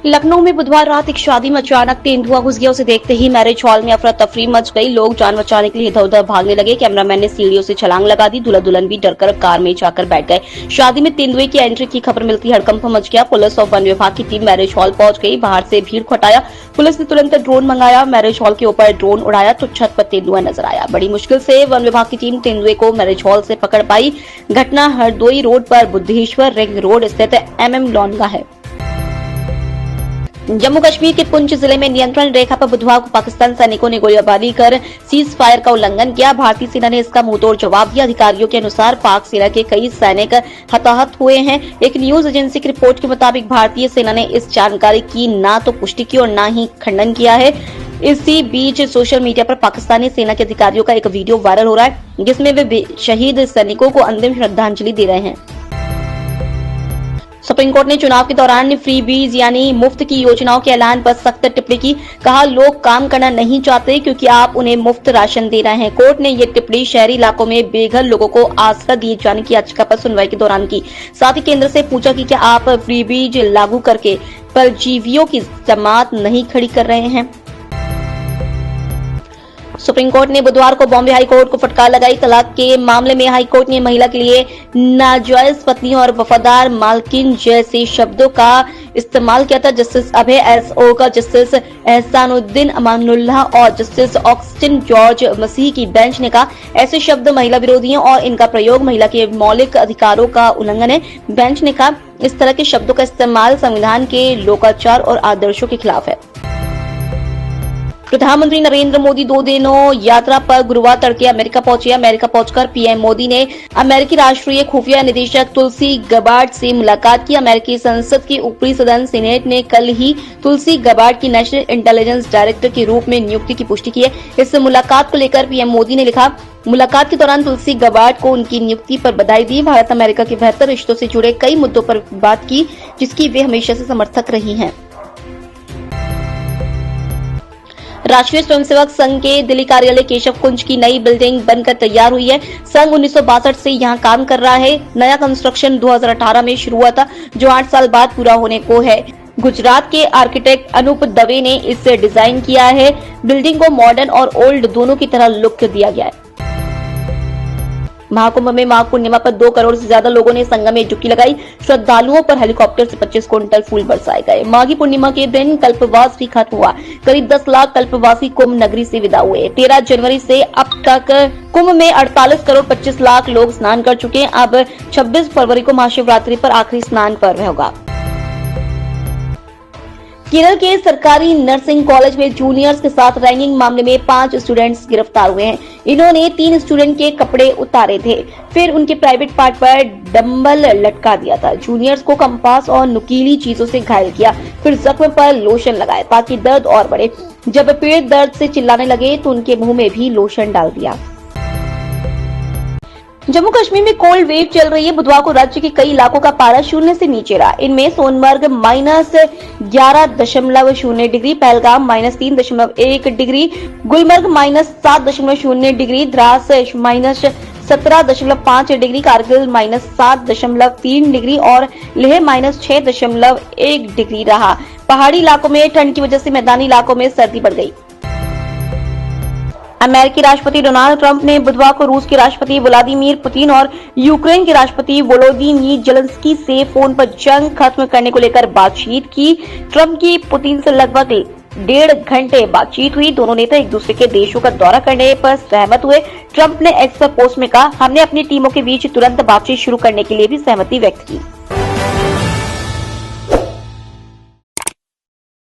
लखनऊ में बुधवार रात एक शादी में अचानक तेंदुआ घुस गया। उसे देखते ही मैरिज हॉल में अफरा तफरी मच गई। लोग जान बचाने के लिए इधर उधर भागने लगे। कैमरामैन ने सीढ़ियों से छलांग लगा दी। दूल्हा दुल्हन भी डरकर कार में जाकर बैठ गए। शादी में तेंदुए की एंट्री की खबर मिलती हड़कंप मच गया। पुलिस और वन विभाग की टीम मैरिज हॉल पहुंच गई। बाहर से भीड़ को हटाया। पुलिस ने तुरंत ड्रोन मंगाया। मैरिज हॉल के ऊपर ड्रोन उड़ाया तो छत पर तेंदुआ नजर आया। बड़ी मुश्किल से वन विभाग की टीम तेंदुए को मैरिज हॉल से पकड़ पाई। घटना हरदोई रोड पर बुद्धेश्वर रिंग रोड स्थित MM लॉन का है। जम्मू कश्मीर के पुंछ जिले में नियंत्रण रेखा पर बुधवार को पाकिस्तान सैनिकों ने गोलीबारी कर सीज फायर का उल्लंघन किया। भारतीय सेना ने इसका मुंहतोड़ जवाब दिया। अधिकारियों के अनुसार पाक सेना के कई सैनिक हताहत हुए हैं। एक न्यूज एजेंसी की रिपोर्ट के मुताबिक भारतीय सेना ने इस जानकारी की न तो पुष्टि की और न ही खंडन किया है। इसी बीच सोशल मीडिया पर पाकिस्तानी सेना के अधिकारियों का एक वीडियो वायरल हो रहा है, जिसमें वे शहीद सैनिकों को अंतिम श्रद्धांजलि दे रहे हैं। सुप्रीम कोर्ट ने चुनाव के दौरान फ्रीबीज यानी मुफ्त की योजनाओं के ऐलान पर सख्त टिप्पणी की। कहा, लोग काम करना नहीं चाहते क्योंकि आप उन्हें मुफ्त राशन दे रहे हैं। कोर्ट ने ये टिप्पणी शहरी इलाकों में बेघर लोगों को आसरा दिए जाने की याचिका पर सुनवाई के दौरान की। साथ ही केंद्र से पूछा कि क्या आप फ्रीबीज लागू करके परजीवियों की जमात नहीं खड़ी कर रहे हैं। सुप्रीम कोर्ट ने बुधवार को बॉम्बे हाई कोर्ट को फटकार लगाई। तलाक के मामले में हाई कोर्ट ने महिला के लिए नाजायज पत्नी और वफादार मालकिन जैसे शब्दों का इस्तेमाल किया था। जस्टिस अभय SO का जस्टिस एहसानुद्दीन अमानुल्लाह और जस्टिस ऑगस्टिन जॉर्ज मसीह की बेंच ने कहा, ऐसे शब्द महिला विरोधी हैं और इनका प्रयोग महिला के मौलिक अधिकारों का उल्लंघन है। बेंच ने कहा, इस तरह के शब्दों का इस्तेमाल संविधान के लोकाचार और आदर्शों के खिलाफ है। प्रधानमंत्री नरेंद्र मोदी 2 दिनों यात्रा पर गुरुवार तड़के अमेरिका पहुंचे। अमेरिका पहुंचकर PM मोदी ने अमेरिकी राष्ट्रीय खुफिया निदेशक तुलसी गबार्ड से मुलाकात की। अमेरिकी संसद के ऊपरी सदन सीनेट ने कल ही तुलसी गबार्ड की नेशनल इंटेलिजेंस डायरेक्टर के रूप में नियुक्ति की पुष्टि की है। इस मुलाकात को लेकर PM मोदी ने लिखा, मुलाकात के दौरान तुलसी गबार्ड को उनकी नियुक्ति पर बधाई दी। भारत अमेरिका के बेहतर रिश्तों से जुड़े कई मुद्दों पर बात की, जिसकी वे हमेशा से समर्थक रही हैं। राष्ट्रीय स्वयंसेवक संघ के दिल्ली कार्यालय केशव कुंज की नई बिल्डिंग बनकर तैयार हुई है। संघ 1962 से यहां काम कर रहा है। नया कंस्ट्रक्शन 2018 में शुरू हुआ था, जो 8 साल बाद पूरा होने को है। गुजरात के आर्किटेक्ट अनूप दवे ने इसे डिजाइन किया है। बिल्डिंग को मॉडर्न और ओल्ड दोनों की तरह लुक दिया गया है। महाकुंभ में माघ पूर्णिमा पर 2 करोड़ से ज्यादा लोगों ने संगम में डुबकी लगाई। श्रद्धालुओं पर हेलीकॉप्टर से 25 क्विंटल फूल बरसाए गए। माघी पूर्णिमा के दिन कल्पवास भी खत्म हुआ। करीब 10 लाख कल्पवासी कुंभ नगरी से विदा हुए। 13 जनवरी से अब तक कुंभ में 48 करोड़ 25 लाख लोग स्नान कर चुके हैं। अब 26 फरवरी को महाशिवरात्रि पर आखिरी स्नान पर्व होगा। केरल के सरकारी नर्सिंग कॉलेज में जूनियर्स के साथ रैगिंग मामले में 5 स्टूडेंट्स गिरफ्तार हुए हैं। इन्होंने 3 स्टूडेंट के कपड़े उतारे थे, फिर उनके प्राइवेट पार्ट पर डंबल लटका दिया था। जूनियर्स को कंपास और नुकीली चीजों से घायल किया, फिर जख्म पर लोशन लगाए ताकि दर्द और बढ़े। जब पीड़ित दर्द से चिल्लाने लगे तो उनके मुंह में भी लोशन डाल दिया। जम्मू कश्मीर में कोल्ड वेव चल रही है। बुधवार को राज्य के कई इलाकों का पारा 0 से नीचे रहा। इनमें Sonamarg -11.0 degree, Pahalgam -3.1 degree, Gulmarg -7.0 degree, Drass -17.5 degree, Kargil -7.3 degree और लेह -6.1 डिग्री रहा। पहाड़ी इलाकों में ठंड की वजह से मैदानी इलाकों में सर्दी बढ़ गई। अमेरिकी राष्ट्रपति डोनाल्ड ट्रंप ने बुधवार को रूस के राष्ट्रपति व्लादिमीर पुतिन और यूक्रेन के राष्ट्रपति वोलोदिमीर जेलेंस्की से फोन पर जंग खत्म करने को लेकर बातचीत की। ट्रंप की पुतिन से लगभग 1.5 घंटे बातचीत हुई। दोनों नेता एक दूसरे के देशों का दौरा करने पर सहमत हुए। ट्रंप ने एक्स पर पोस्ट में कहा, हमने अपनी टीमों के बीच तुरंत बातचीत शुरू करने के लिए भी सहमति व्यक्त की।